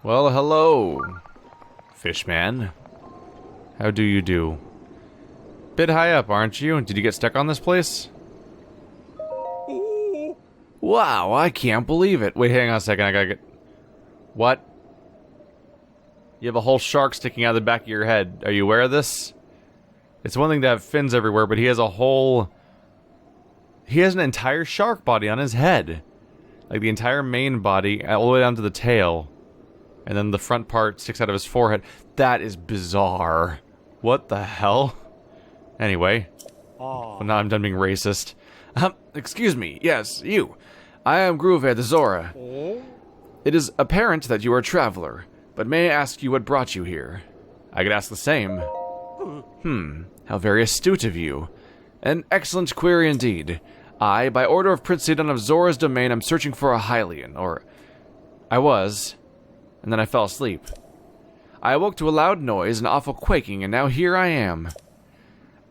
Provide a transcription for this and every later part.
Well, hello, Fishman. How do you do? Bit high up, aren't you? Did you get stuck on this place? Wow, I can't believe it. Wait, hang on a second, I gotta get... What? You have a whole shark sticking out of the back of your head. Are you aware of this? It's one thing to have fins everywhere, but he has a whole... He has an entire shark body on his head. Like the entire main body, all the way down to the tail. And then the front part sticks out of his forehead. That is bizarre. What the hell? Anyway. Well, now I'm done being racist. Excuse me. Yes, you. I am Groove the Zora. It is apparent that you are a traveler, but may I ask you what brought you here? I could ask the same. How very astute of you. An excellent query indeed. I, by order of Prince Sidon of Zora's domain, am searching for a Hylian, or... I was... And then I fell asleep. I awoke to a loud noise and awful quaking, and now here I am.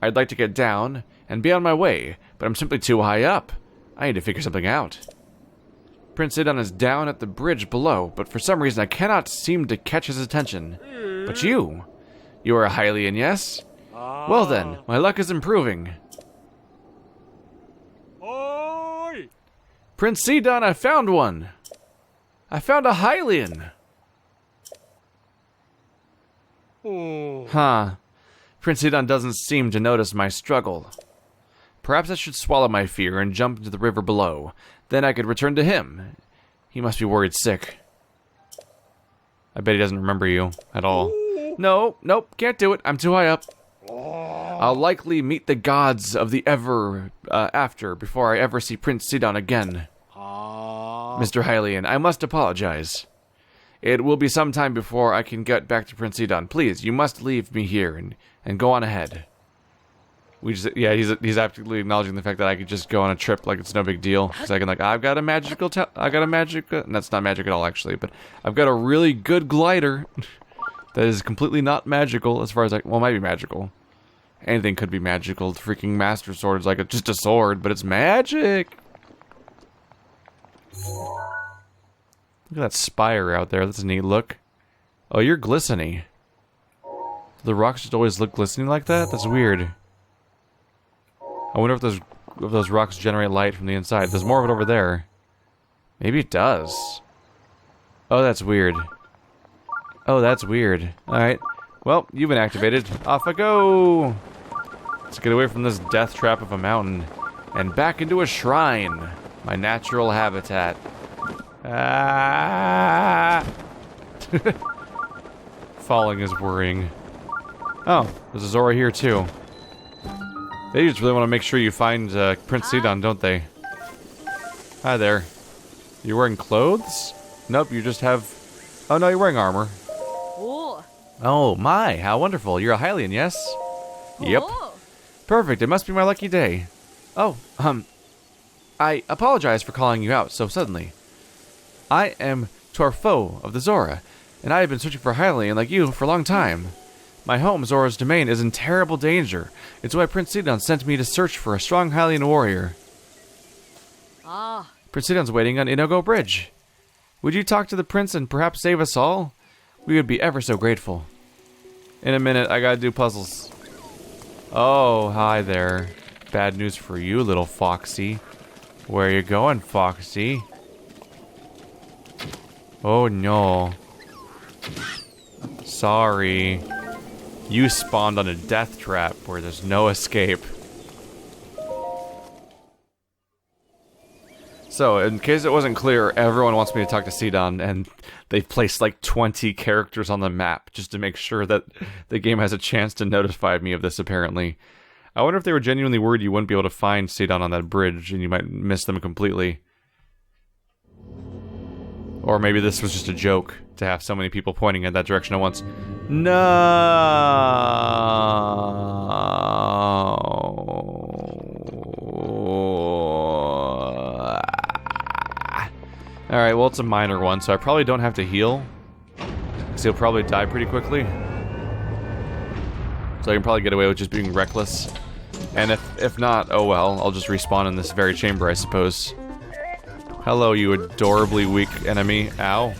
I'd like to get down and be on my way, but I'm simply too high up. I need to figure something out. Prince Sidon is down at the bridge below, but for some reason I cannot seem to catch his attention. But you are a Hylian, yes? Well then, my luck is improving. Prince Sidon, I found one! I found a Hylian! Huh. Prince Sidon doesn't seem to notice my struggle. Perhaps I should swallow my fear and jump into the river below. Then I could return to him. He must be worried sick. I bet he doesn't remember you at all. No, nope, can't do it. I'm too high up. I'll likely meet the gods of the ever after before I ever see Prince Sidon again. Mr. Hylian, I must apologize. It will be some time before I can get back to Prince Sidon. Please, you must leave me here and go on ahead. Yeah, he's absolutely acknowledging the fact that I could just go on a trip like it's no big deal. Because I can I've got a magical, and that's not magic at all actually, but I've got a really good glider that is completely not magical as far as well, it might be magical. Anything could be magical. The freaking Master Sword is like just a sword, but it's magic. Look at that spire out there. That's a neat look. Oh, you're glistening. Do the rocks just always look glistening like that? That's weird. I wonder if those rocks generate light from the inside. There's more of it over there. Maybe it does. Oh, that's weird. Oh, that's weird. Alright. Well, you've been activated. Off I go! Let's get away from this death trap of a mountain. And back into a shrine. My natural habitat. Ah! Falling is worrying. Oh, there's a Zora here too. They just really want to make sure you find Prince Sidon, don't they? Hi there. You wearing clothes? Nope, you just have... Oh no, you're wearing armor. Oh my, how wonderful. You're a Hylian, yes? Yep. Perfect, it must be my lucky day. Oh, I apologize for calling you out so suddenly. I am Torfo of the Zora, and I have been searching for a Hylian like you for a long time. My home, Zora's domain, is in terrible danger. It's why Prince Sidon sent me to search for a strong Hylian warrior. Prince Sidon's waiting on Inogo Bridge. Would you talk to the prince and perhaps save us all? We would be ever so grateful. In a minute, I gotta do puzzles. Oh, hi there. Bad news for you, little Foxy. Where are you going, Foxy? Oh no. Sorry. You spawned on a death trap where there's no escape. So, in case it wasn't clear, everyone wants me to talk to Sidon, and they've placed like 20 characters on the map just to make sure that the game has a chance to notify me of this, apparently. I wonder if they were genuinely worried you wouldn't be able to find Sidon on that bridge, and you might miss them completely. Or maybe this was just a joke, to have so many people pointing in that direction at once. No. Alright, well it's a minor one, so I probably don't have to heal. Because he'll probably die pretty quickly. So I can probably get away with just being reckless. And if not, oh well, I'll just respawn in this very chamber, I suppose. Hello, you adorably weak enemy. Ow.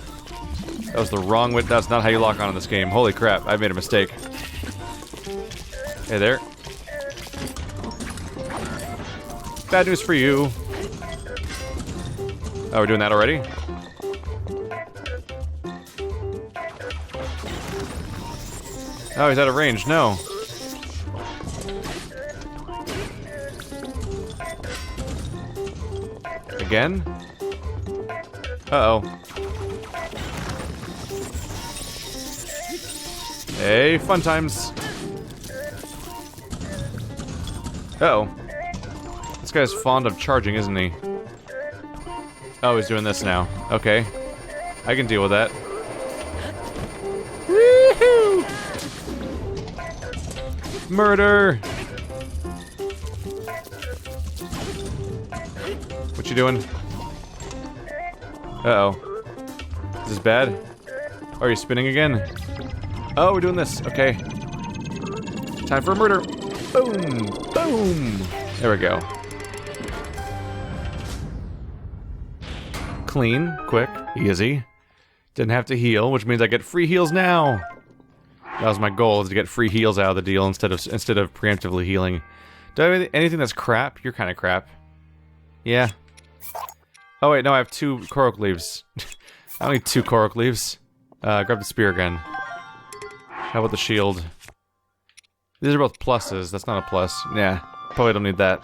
That was the wrong way. That's not how you lock on in this game. Holy crap, I made a mistake. Hey there. Bad news for you. Oh, we're doing that already? Oh, he's out of range. No. Again? Uh-oh. Hey, fun times. Uh-oh. This guy's fond of charging, isn't he? Oh, he's doing this now. Okay. I can deal with that. Woohoo! Murder! What you doing? Uh-oh. Is this bad? Oh, are you spinning again? Oh, we're doing this. Okay. Time for a murder. Boom! Boom! There we go. Clean, quick, easy. Didn't have to heal, which means I get free heals now. That was my goal, is to get free heals out of the deal instead of preemptively healing. Do I have anything that's crap? You're kind of crap. Yeah. Oh wait, no, I have 2 Korok leaves. I don't need 2 Korok leaves. Grab the spear again. How about the shield? These are both pluses. That's not a plus. Yeah, probably don't need that.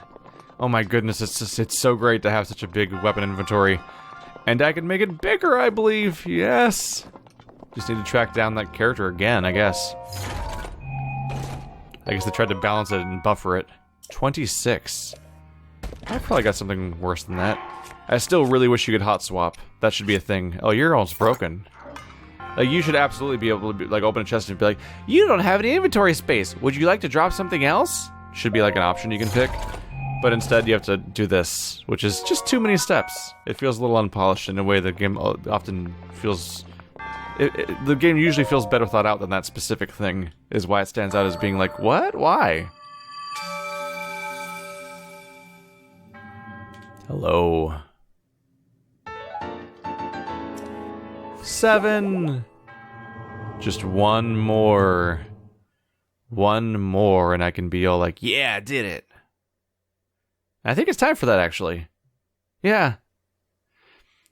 Oh my goodness, it's so great to have such a big weapon inventory. And I can make it bigger, I believe. Yes. Just need to track down that character again, I guess. I guess they tried to balance it and buffer it. 26. I probably got something worse than that. I still really wish you could hot swap. That should be a thing. Oh, you're almost broken. Like, you should absolutely be able to, like, open a chest and be like, you don't have any inventory space. Would you like to drop something else? Should be, like, an option you can pick. But instead, you have to do this, which is just too many steps. It feels a little unpolished in a way the game often feels... the game usually feels better thought out than that specific thing, is why it stands out as being like, what? Why? Hello. 7! Just one more. One more, and I can be all like, yeah, I did it. I think it's time for that, actually. Yeah.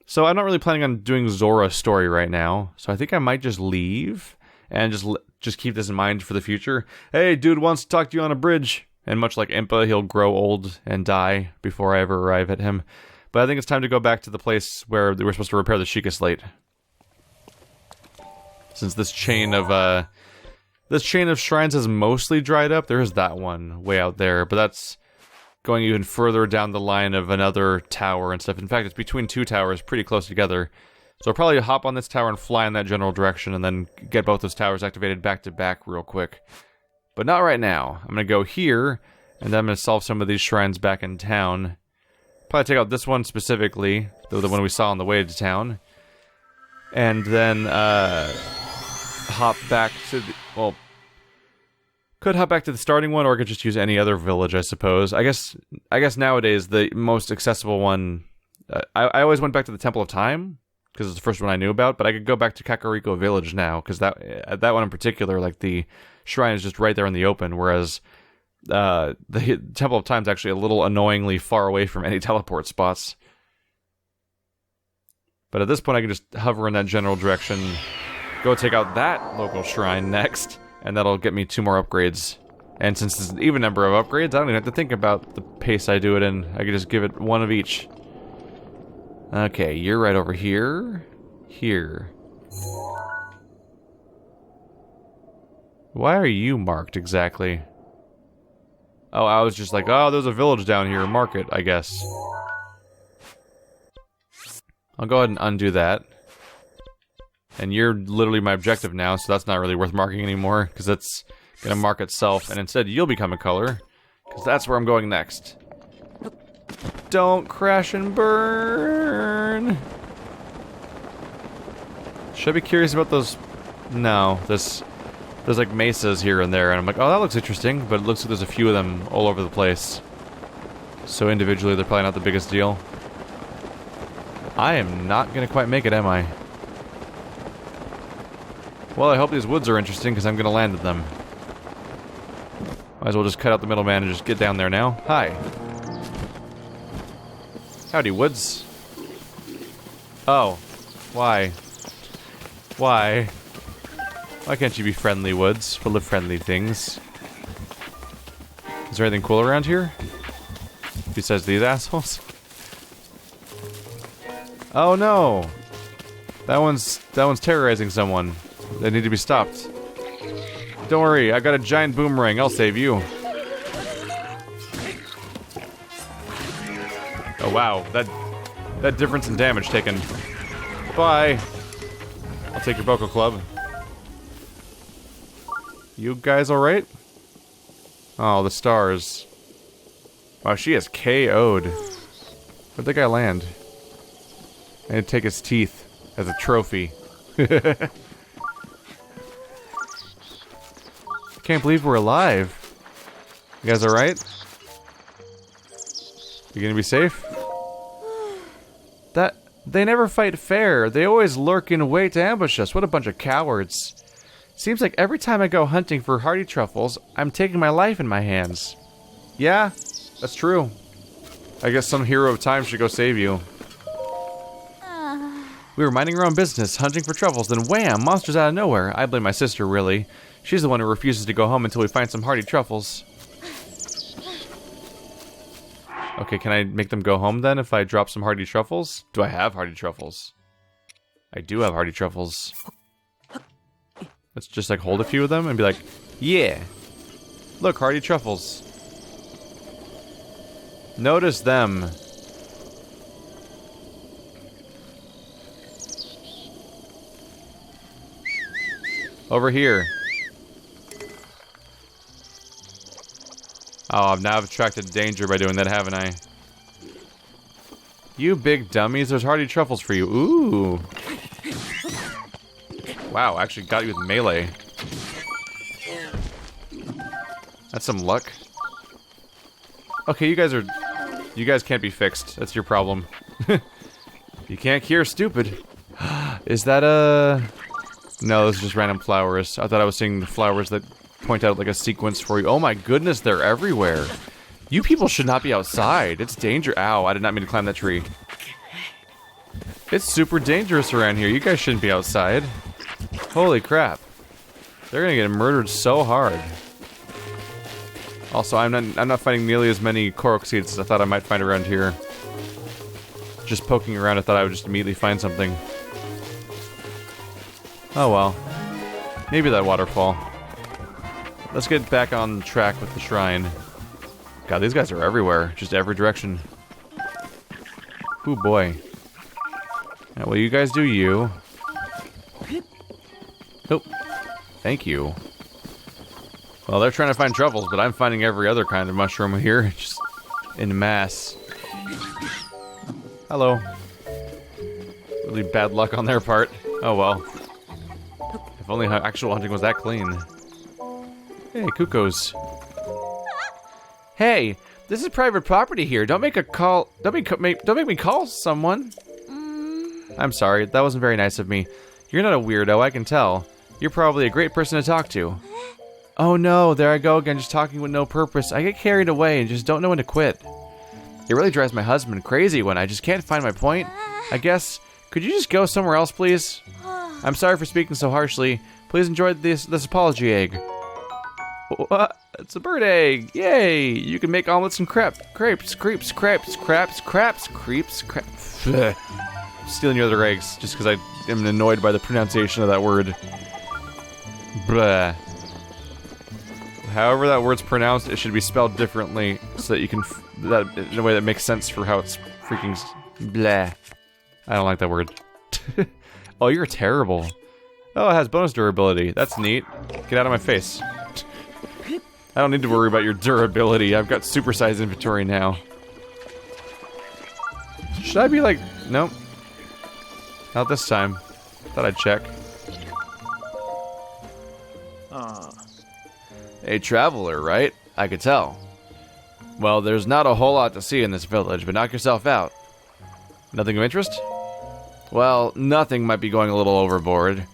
So I'm not really planning on doing Zora's story right now, so I think I might just leave and just keep this in mind for the future. Hey, dude wants to talk to you on a bridge. And much like Impa, he'll grow old and die before I ever arrive at him. But I think it's time to go back to the place where they were supposed to repair the Sheikah Slate. Since this chain of shrines has mostly dried up, there is that one way out there, but that's going even further down the line of another tower and stuff. In fact, it's between 2 towers, pretty close together. So I'll probably hop on this tower and fly in that general direction and then get both those towers activated back to back real quick. But not right now. I'm going to go here, and then I'm going to solve some of these shrines back in town. Probably take out this one specifically, the one we saw on the way to town. And then, hop back to the... Well, could hop back to the starting one, or I could just use any other village, I suppose. I guess nowadays, the most accessible one... I always went back to the Temple of Time, because it's the first one I knew about, but I could go back to Kakariko Village now, because that one in particular, like, the shrine is just right there in the open, whereas the Temple of Time is actually a little annoyingly far away from any teleport spots. But at this point, I can just hover in that general direction, go take out that local shrine next, and that'll get me 2 more upgrades. And since it's an even number of upgrades, I don't even have to think about the pace I do it in. I can just give it 1 of each. Okay, you're right over here. Here. Why are you marked exactly? Oh, I was just like, oh, there's a village down here. Mark it, I guess. I'll go ahead and undo that. And you're literally my objective now, so that's not really worth marking anymore, because that's gonna mark itself, and instead you'll become a color, because that's where I'm going next. Don't crash and burn! Should I be curious about those? No, there's like mesas here and there, and I'm like, oh, that looks interesting, but it looks like there's a few of them all over the place. So individually, they're probably not the biggest deal. I am not gonna quite make it, am I? Well, I hope these woods are interesting, because I'm going to land with them. Might as well just cut out the middleman and just get down there now. Hi. Howdy, woods. Oh. Why? Why? Why can't you be friendly, woods? Full of friendly things. Is there anything cool around here? Besides these assholes? Oh no! That one's terrorizing someone. They need to be stopped. Don't worry, I got a giant boomerang. I'll save you. Oh wow, that difference in damage taken. Bye. I'll take your vocal club. You guys alright? Oh, the stars. Wow, she is KO'd. Where'd the guy land? I need to take his teeth as a trophy. Can't believe we're alive. You guys alright? You gonna be safe? They never fight fair. They always lurk in wait to ambush us. What a bunch of cowards. Seems like every time I go hunting for hardy truffles, I'm taking my life in my hands. Yeah, that's true. I guess some hero of time should go save you. We were minding our own business, hunting for truffles, then wham! Monsters out of nowhere. I blame my sister, really. She's the one who refuses to go home until we find some hardy truffles. Okay, can I make them go home then if I drop some hardy truffles? Do I have hardy truffles? I do have hardy truffles. Let's just like hold a few of them and be like, yeah! Look, hardy truffles. Notice them. Over here. Oh, now I've attracted danger by doing that, haven't I? You big dummies, there's hardy truffles for you. Ooh. Wow, actually got you with melee. That's some luck. Okay, you guys can't be fixed. That's your problem. You can't cure stupid. Is that a... No, this is just random flowers. I thought I was seeing the flowers that point out like a sequence for you. Oh my goodness, they're everywhere. You people should not be outside. It's danger. Ow, I did not mean to climb that tree. It's super dangerous around here. You guys shouldn't be outside. Holy crap. They're gonna get murdered so hard. Also, I'm not finding nearly as many Korok seeds as I thought I might find around here. Just poking around, I thought I would just immediately find something. Oh well. Maybe that waterfall. Let's get back on track with the shrine. God, these guys are everywhere. Just every direction. Ooh boy. Yeah, well, you guys do you. Nope. Thank you. Well, they're trying to find truffles, but I'm finding every other kind of mushroom here. Just in mass. Hello. Really bad luck on their part. Oh well. If only actual hunting was that clean. Hey, cuckoos. Hey, this is private property here. Don't make a call. Don't make me call someone. I'm sorry. That wasn't very nice of me. You're not a weirdo, I can tell. You're probably a great person to talk to. Oh no, there I go again, just talking with no purpose. I get carried away and just don't know when to quit. It really drives my husband crazy when I just can't find my point. I guess, could you just go somewhere else, please? I'm sorry for speaking so harshly. Please enjoy this apology egg. What? It's a bird egg! Yay! You can make omelets and crepes. Stealing your other eggs, just because I am annoyed by the pronunciation of that word. Blah. However that word's pronounced, it should be spelled differently, so that you can, that in a way that makes sense for how it's freaking blah. I don't like that word. Oh, you're terrible. Oh, it has bonus durability. That's neat. Get out of my face. I don't need to worry about your durability. I've got supersized inventory now. Should I be like... Nope. Not this time. Thought I'd check. A traveler, right? I could tell. Well, there's not a whole lot to see in this village, but knock yourself out. Nothing of interest? Well, nothing might be going a little overboard.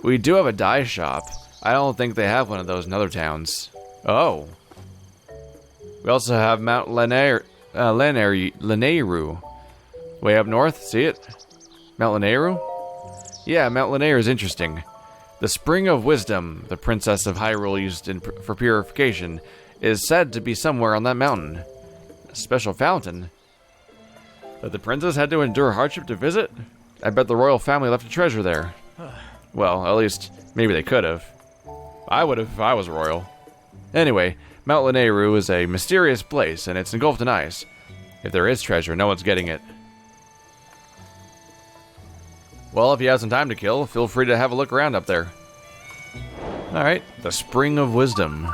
We do have a dye shop. I don't think they have one of those in other towns. Oh. We also have Mount Lanayru. Way up north, see it? Mount Lanayru? Yeah, Mount Lanayru is interesting. The Spring of Wisdom, the Princess of Hyrule used for purification, is said to be somewhere on that mountain. A special fountain? That the princess had to endure hardship to visit? I bet the royal family left a treasure there. Well, at least, maybe they could have. I would have if I was royal. Anyway, Mount Lanayru is a mysterious place, and it's engulfed in ice. If there is treasure, no one's getting it. Well, if you have some time to kill, feel free to have a look around up there. Alright, the Spring of Wisdom.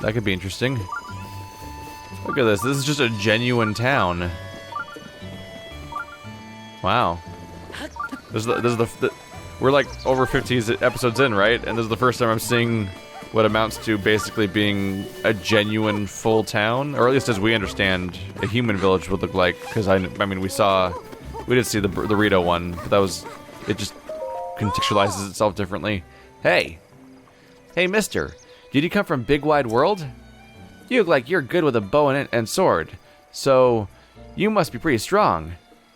That could be interesting. Look at this, this is just a genuine town. Wow. This is the we're like over 50 episodes in, right? And this is the first time I'm seeing what amounts to basically being a genuine full town, or at least as we understand a human village would look like. Because I mean, we did see the burrito one, but that was, it just contextualizes itself differently. Hey, mister, did you come from Big Wide World? You look like you're good with a bow and sword, so you must be pretty strong.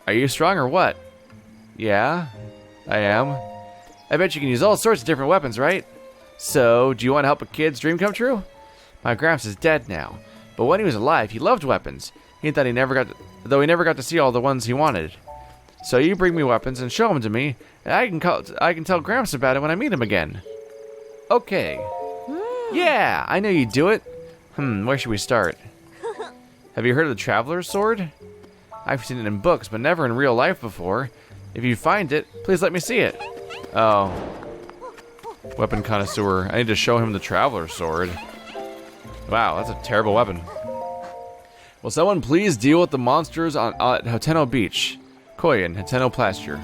Are you strong or what? Yeah, I am. I bet you can use all sorts of different weapons, right? So, do you want to help a kid's dream come true? My gramps is dead now, but when he was alive, he loved weapons. He thought he never got to see all the ones he wanted. So you bring me weapons and show them to me, and I can tell Gramps about it when I meet him again. Okay. Yeah, I know you'd do it. Where should we start? Have you heard of the Traveler's Sword? I've seen it in books, but never in real life before. If you find it, please let me see it. Oh. Weapon connoisseur. I need to show him the Traveler's Sword. Wow, that's a terrible weapon. Will someone please deal with the monsters at Hateno Beach? Koyan, Hateno Pasture.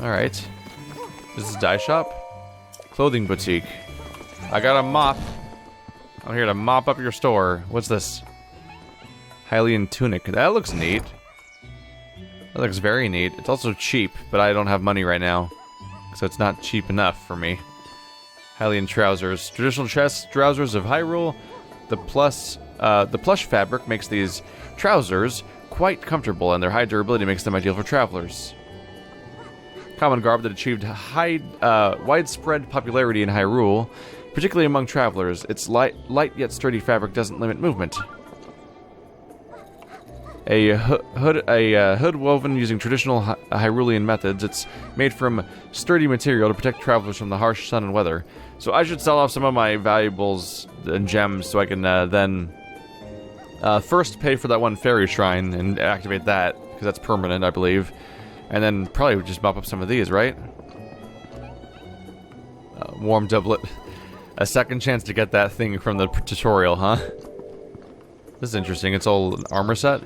Alright. This is dye shop? Clothing boutique. I got a mop. I'm here to mop up your store. What's this? Hylian tunic. That looks neat. That looks very neat. It's also cheap, but I don't have money right now. So it's not cheap enough for me. Hylian trousers. Traditional chest trousers of Hyrule. The plush fabric makes these trousers quite comfortable, and their high durability makes them ideal for travelers. Common garb that achieved widespread popularity in Hyrule, particularly among travelers. Its light yet sturdy fabric doesn't limit movement. A hood woven using traditional Hyrulean methods. It's made from sturdy material to protect travelers from the harsh sun and weather. So I should sell off some of my valuables and gems so I can then first pay for that one fairy shrine and activate that, because that's permanent, I believe. And then probably just mop up some of these, right? Warm doublet. A second chance to get that thing from the tutorial, huh? This is interesting. It's all an armor set.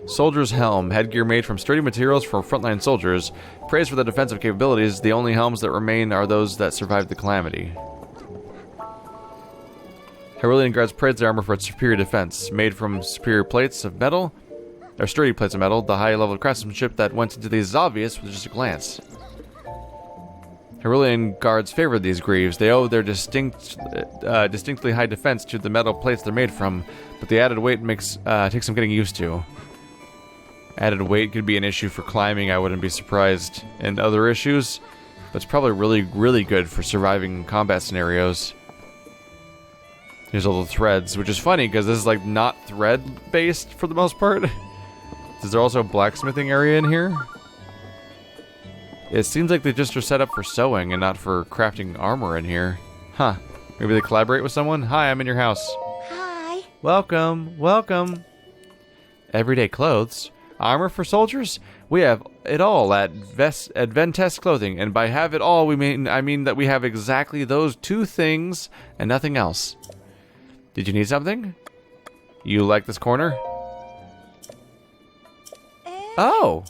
Soldier's helm. Headgear made from sturdy materials for frontline soldiers. Praised for the defensive capabilities, the only helms that remain are those that survived the Calamity. Hyrulean guards praise their armor for its superior defense. Made from superior plates of metal, or sturdy plates of metal, the high level of craftsmanship that went into these is obvious with just a glance. Hyrulean guards favor these greaves. They owe their distinctly high defense to the metal plates they're made from, but the added weight takes some getting used to. Added weight could be an issue for climbing, I wouldn't be surprised. And other issues, but it's probably really, really good for surviving combat scenarios. Here's all the threads, which is funny because this is like not thread based for the most part. Is there also a blacksmithing area in here? It seems like they just are set up for sewing and not for crafting armor in here. Huh. Maybe they collaborate with someone? Hi, I'm in your house. Hi. Welcome, welcome. Everyday clothes. Armor for soldiers? We have it all at Ventes Clothing, and by have it all, I mean that we have exactly those two things and nothing else. Did you need something? You like this corner? Oh!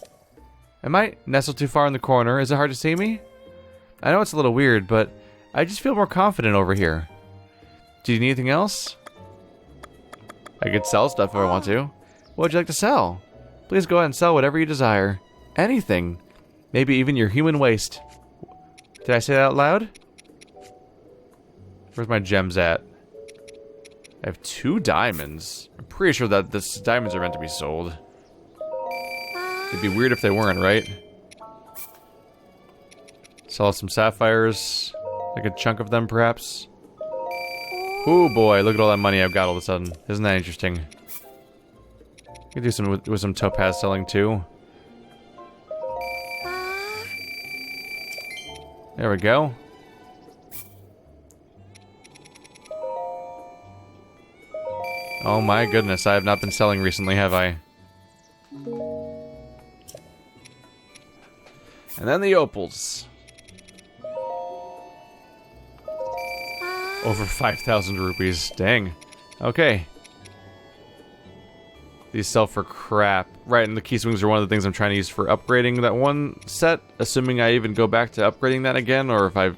Am I nestled too far in the corner? Is it hard to see me? I know it's a little weird, but I just feel more confident over here. Do you need anything else? I could sell stuff if I want to. What would you like to sell? Please go ahead and sell whatever you desire. Anything. Maybe even your human waste. Did I say that out loud? Where's my gems at? I have 2 diamonds. I'm pretty sure that this diamonds are meant to be sold. It'd be weird if they weren't, right? Sell some sapphires. Like a chunk of them, perhaps. Ooh boy, look at all that money I've got all of a sudden. Isn't that interesting? Could do some with some topaz selling too. There we go. Oh my goodness, I have not been selling recently, have I? And then the opals. Over 5,000 rupees. Dang. Okay. These sell for crap. Right, and the key swings are one of the things I'm trying to use for upgrading that one set. Assuming I even go back to upgrading that again, or if I've...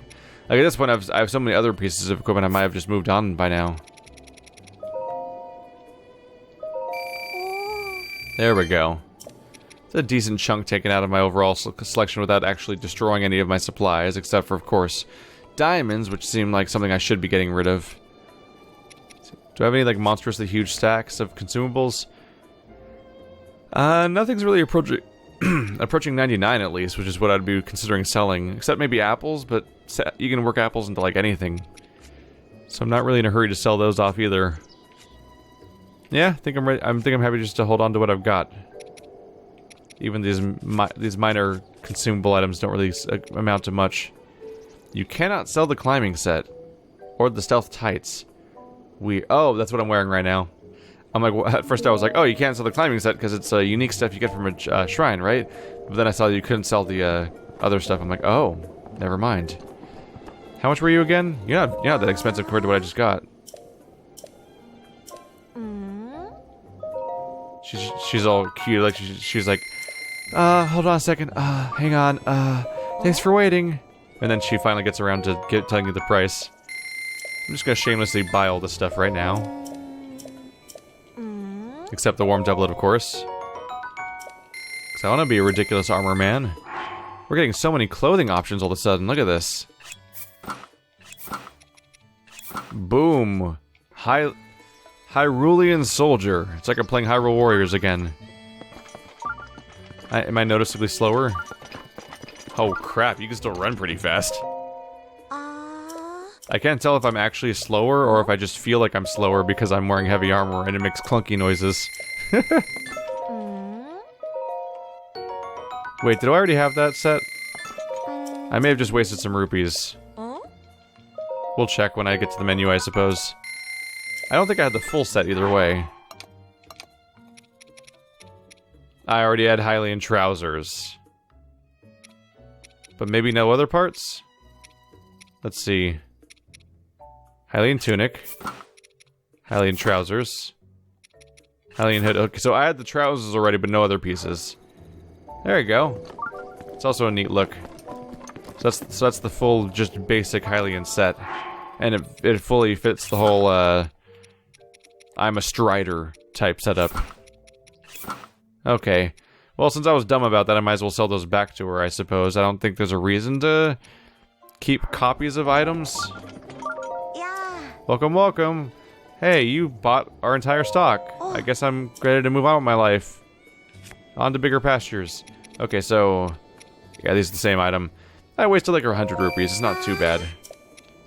Like at this point, I have so many other pieces of equipment I might have just moved on by now. There we go. It's a decent chunk taken out of my overall selection without actually destroying any of my supplies, except for, of course, diamonds, which seem like something I should be getting rid of. Do I have any, like, monstrously huge stacks of consumables? Nothing's really approaching 99 at least, which is what I'd be considering selling. Except maybe apples, but you can work apples into, like, anything. So I'm not really in a hurry to sell those off either. Yeah, I think I'm ready. I'm happy just to hold on to what I've got. Even these minor consumable items don't really amount to much. You cannot sell the climbing set or the stealth tights. Oh, that's what I'm wearing right now. I'm like, at first I was like, oh, you can't sell the climbing set because it's unique stuff you get from a shrine, right? But then I saw you couldn't sell the other stuff. I'm like, oh, never mind. How much were you again? You're not that expensive compared to what I just got. She's all cute, like she's like, hold on a second, hang on, thanks for waiting. And then she finally gets around to telling you the price. I'm just gonna shamelessly buy all this stuff right now. Except the warm doublet, of course. Because I want to be a ridiculous armor man. We're getting so many clothing options all of a sudden, look at this. Boom. Hyrulean Soldier. It's like I'm playing Hyrule Warriors again. Am I noticeably slower? Oh crap, you can still run pretty fast. I can't tell if I'm actually slower or if I just feel like I'm slower because I'm wearing heavy armor and it makes clunky noises. Wait, did I already have that set? I may have just wasted some rupees. We'll check when I get to the menu, I suppose. I don't think I had the full set either way. I already had Hylian trousers. But maybe no other parts? Let's see. Hylian tunic. Hylian trousers. Hylian hood. Okay, so I had the trousers already, but no other pieces. There you go. It's also a neat look. So that's the full, just basic Hylian set. And it fully fits the whole, I'm a Strider type setup. Okay. Well, since I was dumb about that, I might as well sell those back to her, I suppose. I don't think there's a reason to keep copies of items. Yeah. Welcome, welcome. Hey, you bought our entire stock. I guess I'm ready to move on with my life. On to bigger pastures. Okay, so... yeah, these are the same item. I wasted like 100 rupees. It's not too bad.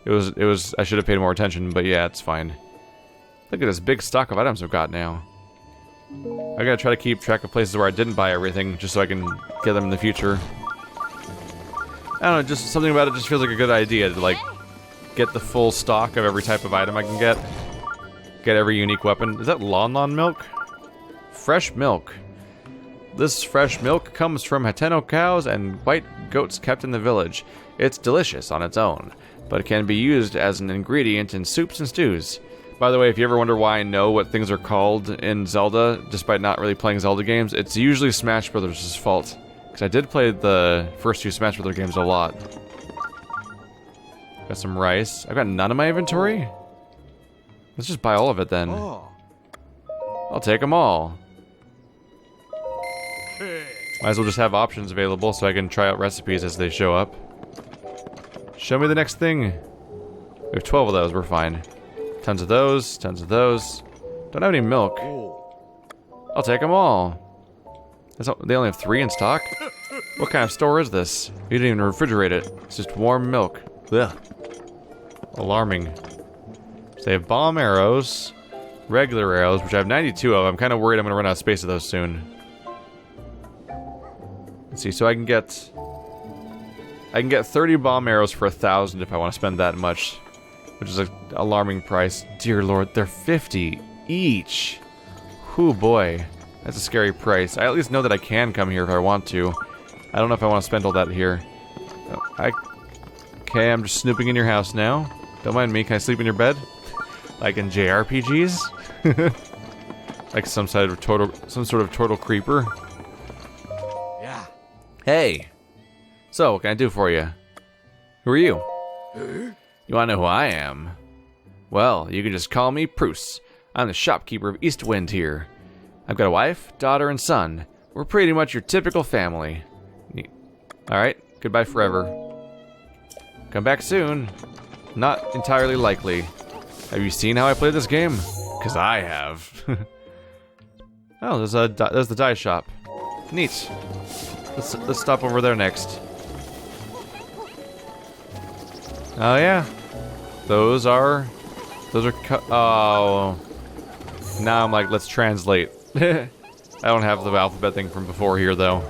It was... I should have paid more attention, but yeah, it's fine. Look at this big stock of items I've got now. I gotta try to keep track of places where I didn't buy everything, just so I can get them in the future. I don't know, just something about it just feels like a good idea to, like, get the full stock of every type of item I can get. Get every unique weapon. Is that Lon milk? Fresh milk. This fresh milk comes from Hateno cows and white goats kept in the village. It's delicious on its own, but it can be used as an ingredient in soups and stews. By the way, if you ever wonder why I know what things are called in Zelda, despite not really playing Zelda games, it's usually Smash Brothers' fault. Because I did play the first two Smash Brothers games a lot. Got some rice. I've got none in my inventory? Let's just buy all of it then. Oh. I'll take them all. Might as well just have options available so I can try out recipes as they show up. Show me the next thing. We have 12 of those, we're fine. Tons of those, tons of those. Don't have any milk. I'll take them all. They only have 3 in stock? What kind of store is this? You didn't even refrigerate it. It's just warm milk. Ugh. Alarming. So they have bomb arrows, regular arrows, which I have 92 of. I'm kind of worried I'm going to run out of space of those soon. Let's see, so I can get 30 bomb arrows for 1,000 if I want to spend that much, which is an alarming price. Dear Lord, they're 50 each. Whew, boy. That's a scary price. I at least know that I can come here if I want to. I don't know if I want to spend all that here. Okay, I'm just snooping in your house now. Don't mind me. Can I sleep in your bed? Like in JRPGs? Like some sort of turtle creeper. Yeah. Hey. So, what can I do for you? Who are you? You wanna know who I am? Well, you can just call me Bruce. I'm the shopkeeper of Eastwind here. I've got a wife, daughter, and son. We're pretty much your typical family. Alright, goodbye forever. Come back soon. Not entirely likely. Have you seen how I play this game? Because I have. Oh, there's the dye shop. Neat. Let's stop over there next. Oh yeah. Those are oh. Now I'm like, let's translate. I don't have the alphabet thing from before here, though.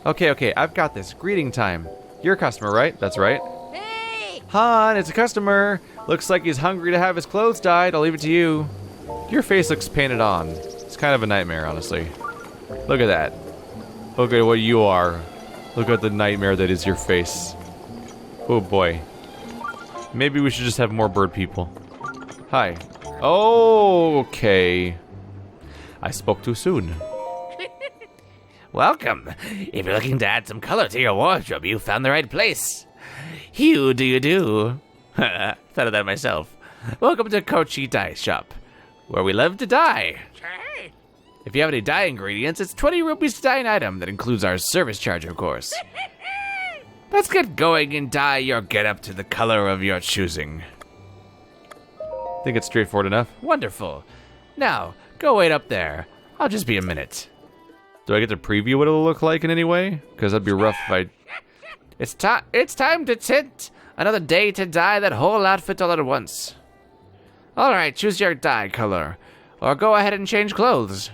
Okay, I've got this. Greeting time. You're a customer, right? That's right. Hey! Han, it's a customer. Looks like he's hungry to have his clothes dyed. I'll leave it to you. Your face looks painted on. It's kind of a nightmare, honestly. Look at that. Look at what you are. Look at the nightmare that is your face. Oh boy. Maybe we should just have more bird people. Hi. Okay. I spoke too soon. Welcome. If you're looking to add some color to your wardrobe, you found the right place. Hue do you do? Thought of that myself. Welcome to Kochi Dye Shop, where we love to dye. If you have any dye ingredients, it's 20 rupees to dye an item. That includes our service charge, of course. Let's get going and dye your getup to the color of your choosing. I think it's straightforward enough. Wonderful. Now, go wait up there. I'll just be a minute. Do I get to preview what it'll look like in any way? Because that'd be rough if I... It's time to tint. Another day to dye that whole outfit all at once. Alright, choose your dye color. Or go ahead and change clothes.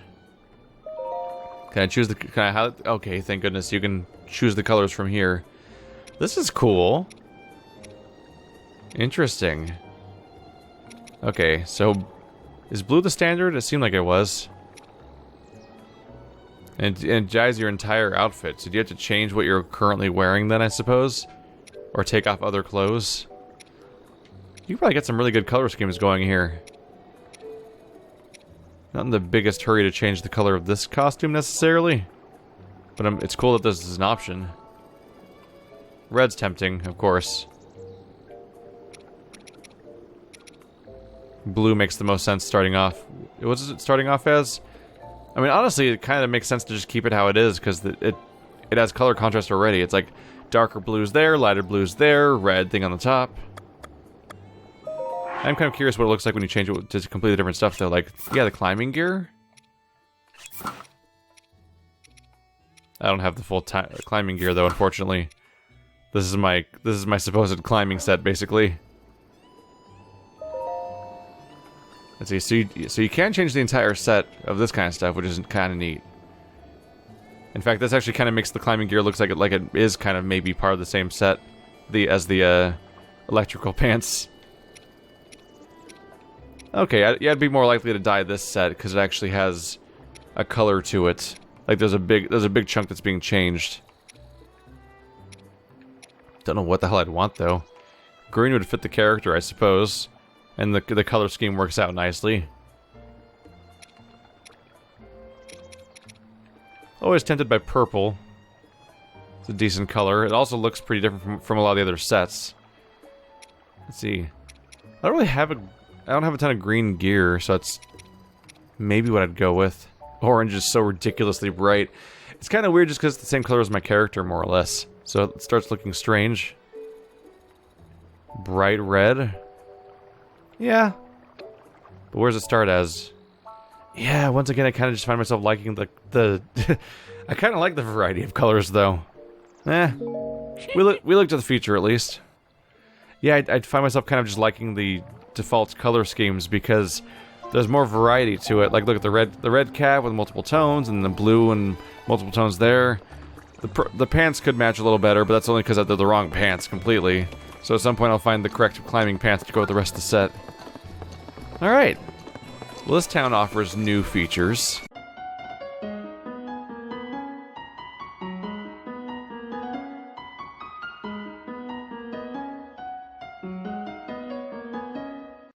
Can I choose the... Can I highlight... Okay, thank goodness you can choose the colors from here. This is cool. Interesting. Okay, so... Is blue the standard? It seemed like it was. And it dyes your entire outfit. So do you have to change what you're currently wearing then, I suppose? Or take off other clothes? You can probably get some really good color schemes going here. Not in the biggest hurry to change the color of this costume necessarily. But it's cool that this is an option. Red's tempting, of course. Blue makes the most sense starting off. What is it starting off as? I mean, honestly, it kind of makes sense to just keep it how it is, because it has color contrast already. It's like darker blues there, lighter blues there, red thing on the top. I'm kind of curious what it looks like when you change it to completely different stuff, though. Like, yeah, the climbing gear. I don't have the full climbing gear, though, unfortunately. This is my supposed climbing set, basically. Let's see, so you can change the entire set of this kind of stuff, which is kind of neat. In fact, this actually kind of makes the climbing gear looks like it is kind of maybe part of the same set as the electrical pants. Okay, yeah, I'd be more likely to dye this set because it actually has a color to it. Like there's a big chunk that's being changed. Don't know what the hell I'd want though. Green would fit the character, I suppose. And the color scheme works out nicely. Always tempted by purple. It's a decent color. It also looks pretty different from a lot of the other sets. Let's see. I don't have a ton of green gear, so that's maybe what I'd go with. Orange is so ridiculously bright. It's kind of weird just because it's the same color as my character, more or less. So it starts looking strange. Bright red. Yeah. But where does it start as? Yeah, once again, I kind of just find myself liking the I kind of like the variety of colors, though. We look to the future, at least. Yeah, I'd find myself kind of just liking the default color schemes because there's more variety to it. Like, look at the red cap with multiple tones, and the blue and multiple tones there. The pants could match a little better, but that's only because they're the wrong pants completely. So at some point I'll find the correct climbing pants to go with the rest of the set. Alright. Well, this town offers new features.